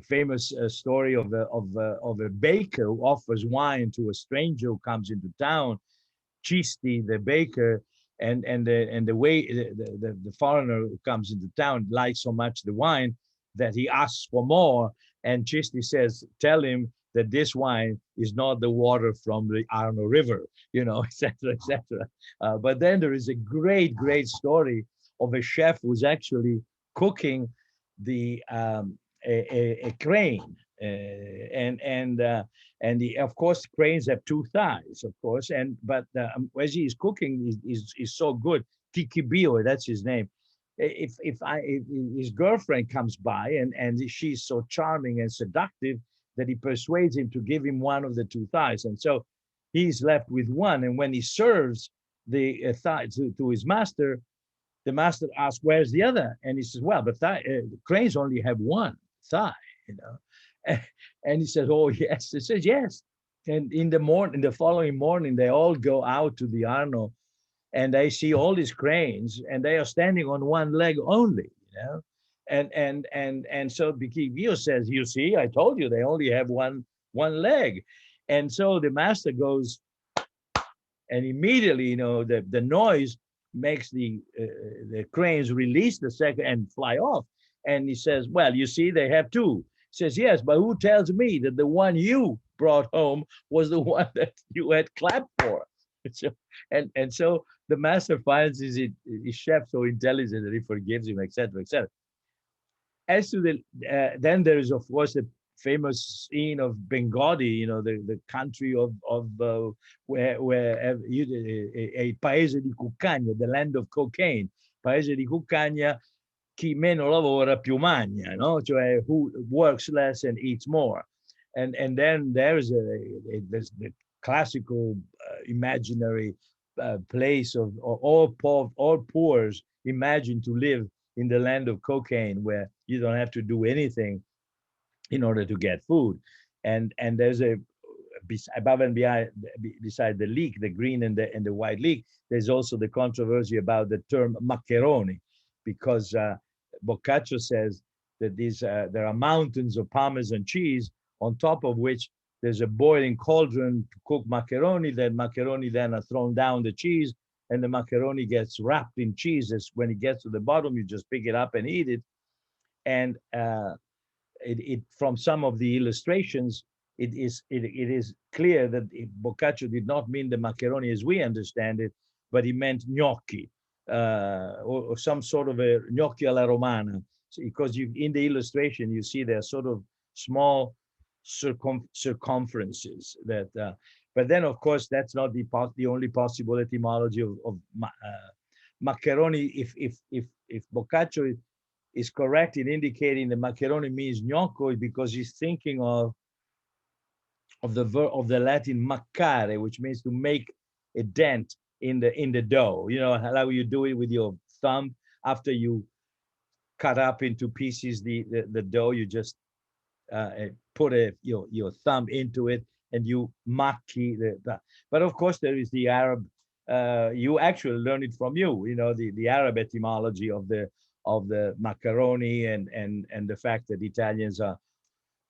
famous story of a baker who offers wine to a stranger who comes into town. Chisti, the baker, and the way the foreigner who comes into town likes so much the wine that he asks for more. And Chisti says, "Tell him that this wine is not the water from the Arno River," you know, etc., etc. But then there is a great story of a chef who's actually cooking a crane, and of course cranes have two thighs, of course, but as he's cooking is so good. Tikibio, that's his name. If his girlfriend comes by and she's so charming and seductive that he persuades him to give him one of the two thighs, and so he's left with one. And when he serves the thigh to his master, the master asks, "Where's the other?" And he says, "Well, but cranes only have one thigh, you know." And he says, "Oh yes." He says, "Yes." And in the following morning, they all go out to the Arno, and they see all these cranes, and they are standing on one leg only, you know. And so Bikivio says, "You see, I told you they only have one leg." And so the master goes, and immediately, you know, the noise makes the cranes release the second and fly off. And he says, "Well, you see, they have two." He says, "Yes, but who tells me that the one you brought home was the one that you had clapped for?" So, and so the master finds his chef so intelligent that he forgives him, etc., etc. As to then there is of course famous scene of Bengodi, you know, the country of where a paese di cuccagna, the land of cocaine, paese di cuccagna, chi meno lavora più magna, no? Cioè who works less and eats more. And then there's there's the classical imaginary place of all poors imagine to live in the land of cocaine, where you don't have to do anything in order to get food. And there's a above and behind, beside the leek, the green and the white leek, there's also the controversy about the term maccheroni, because Boccaccio says that there are mountains of Parmesan cheese on top of which there's a boiling cauldron to cook macaroni. That macaroni then are thrown down the cheese, and the macaroni gets wrapped in cheese. When it gets to the bottom, you just pick it up and eat it. And from some of the illustrations, it is clear that Boccaccio did not mean the macaroni as we understand it, but he meant gnocchi, or some sort of a gnocchi alla romana, because in the illustration you see they're sort of small circumferences that. But then, of course, that's not the only possible etymology of macaroni. If Boccaccio is correct in indicating that macaroni means gnocco, because he's thinking of the Latin maccare, which means to make a dent in the dough. You know how you do it with your thumb after you cut up into pieces the dough. You just put your thumb into it and you macchi the. But of course, there is the Arab. You actually learn it from you know, the Arab etymology of the macaroni, and the fact that Italians are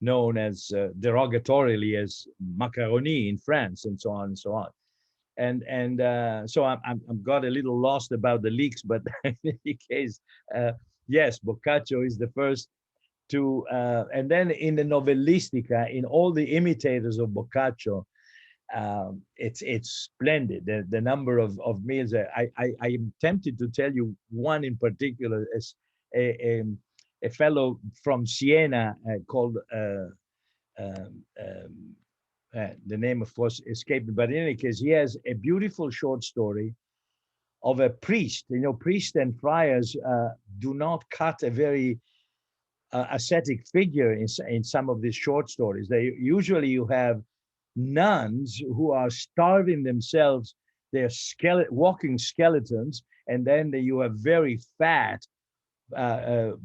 known as derogatorily as macaroni in France, and so on and so on. And so I'm got a little lost about the leaks, but in any case, yes, Boccaccio is the first to, and then in the Novellistica, in all the imitators of Boccaccio, it's splendid. The number of meals. I am tempted to tell you one in particular, as a fellow from Siena called the name, of course, escaped me. But in any case, he has a beautiful short story of a priest. You know, priests and friars do not cut a very ascetic figure in some of these short stories. They usually, you have nuns who are starving themselves. They're walking skeletons, and then you have very fat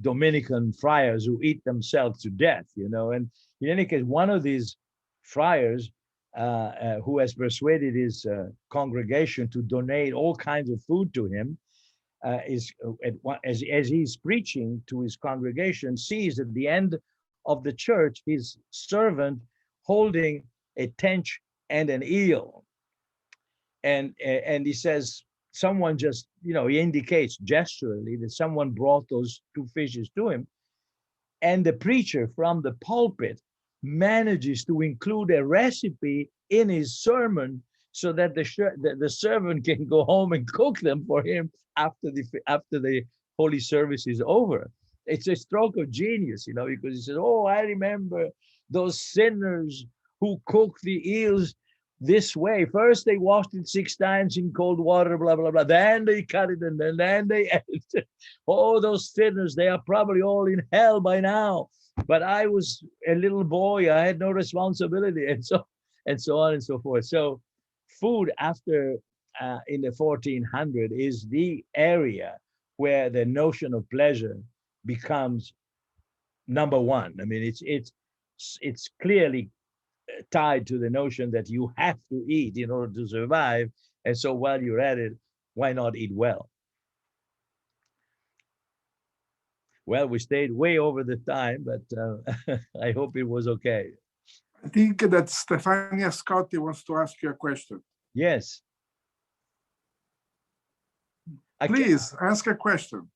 Dominican friars who eat themselves to death, you know. And in any case, one of these friars who has persuaded his congregation to donate all kinds of food to him as he's preaching to his congregation, sees at the end of the church his servant holding a tench and an eel, and he says, someone just, you know, he indicates gesturally that someone brought those two fishes to him. And the preacher from the pulpit manages to include a recipe in his sermon so that the servant can go home and cook them for him after the holy service is over. It's a stroke of genius, you know, because he says, oh, I remember those sinners who cooked the eels this way. First, they washed it 6 times in cold water, blah, blah, blah. Then they cut it, and then they ate it. Oh, those sinners, they are probably all in hell by now. But I was a little boy. I had no responsibility, and so on and so forth. So food after in the 1400 is the area where the notion of pleasure becomes number one. I mean, it's clearly tied to the notion that you have to eat in order to survive. And so while you're at it, why not eat well? Well, we stayed way over the time, but I hope it was okay. I think that Stefania Scotti wants to ask you a question. Yes. Please ask a question.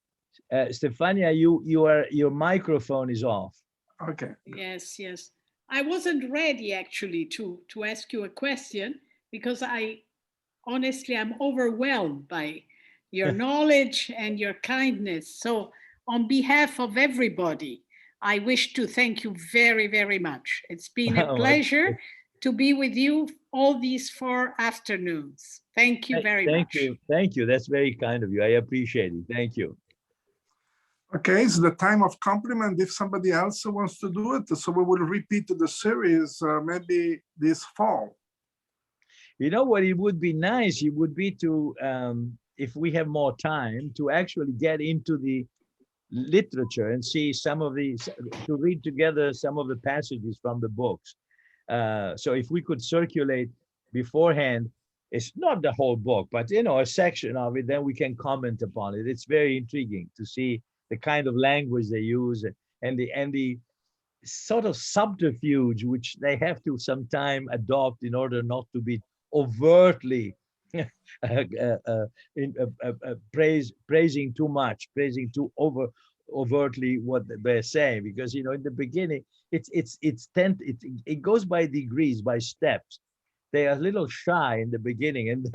Stefania, your microphone is off. Okay. Yes. I wasn't ready actually to ask you a question, because honestly, I'm overwhelmed by your knowledge and your kindness. So on behalf of everybody, I wish to thank you very, very much. It's been a Oh, pleasure to be with you all these 4 afternoons. Thank you very thank much. you. Thank you. That's very kind of you. I appreciate it. Thank you. Okay, it's the time of compliment if somebody else wants to do it. So we will repeat the series maybe this fall. You know what? It would be nice. It would be to, if we have more time, to actually get into the literature and see some of these, to read together some of the passages from the books. So if we could circulate beforehand, it's not the whole book, but you know, a section of it, then we can comment upon it. It's very intriguing to see the kind of language they use and the sort of subterfuge which they have to sometime adopt in order not to be overtly praising too much, praising too overtly what they're saying, because you know in the beginning it goes by degrees, by steps. They are a little shy in the beginning, and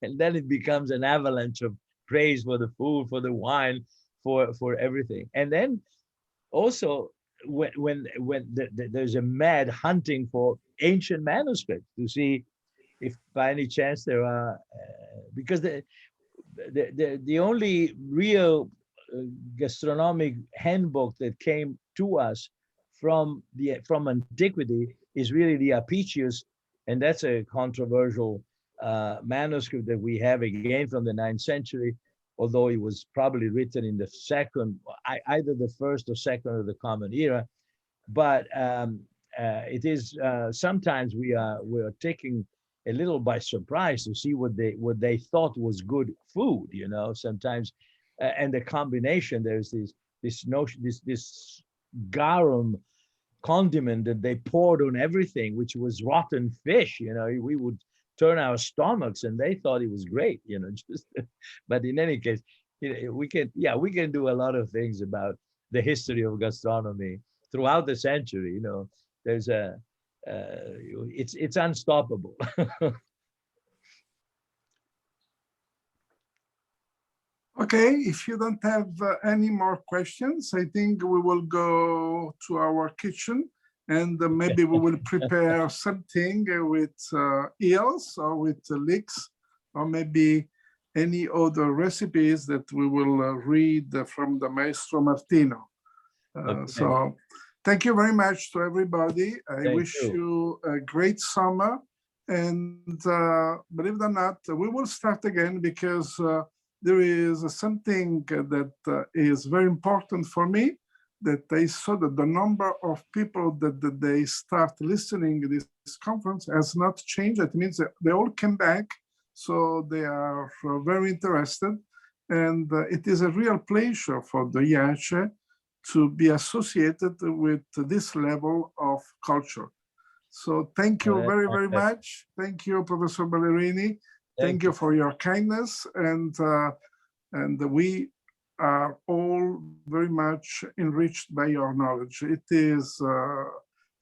then it becomes an avalanche of praise for the food, for the wine, for everything. And then also there's a mad hunting for ancient manuscripts to see if by any chance there are, because the only real gastronomic handbook that came to us from antiquity is really the Apicius, and that's a controversial manuscript that we have again from the 9th century, although it was probably written in the second, either the first or second of the Common Era. But it is sometimes we are taking a little by surprise to see what they thought was good food. You know, sometimes, and the combination, there's this notion, this garum condiment that they poured on everything, which was rotten fish. You know, we would turn our stomachs, and they thought it was great. You know, just. But in any case, you know, we can do a lot of things about the history of gastronomy throughout the century. You know, there's it's unstoppable. Okay, if you don't have any more questions, I think we will go to our kitchen, and maybe we will prepare something with eels or with leeks, or maybe any other recipes that we will read from the Maestro Martino. Okay. So thank you very much to everybody. I Thank wish you. you a great summer. And believe it or not, we will start again because there is something that is very important for me, that I saw that the number of people that they start listening to this conference has not changed. That means that they all came back, so they are very interested. And it is a real pleasure for the IACE to be associated with this level of culture. So thank you very, very much. Thank you, Professor Ballerini. Thank you for your kindness. And we are all very much enriched by your knowledge. It is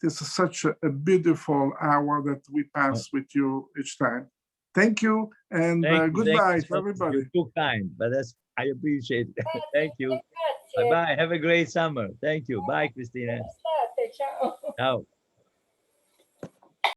such a beautiful hour that we pass with you each time. Thank you, and goodbye to everybody. You're too kind, but I appreciate it. Thank you. Bye-bye. Have a great summer. Thank you. Bye, Christina. Ciao. Ciao.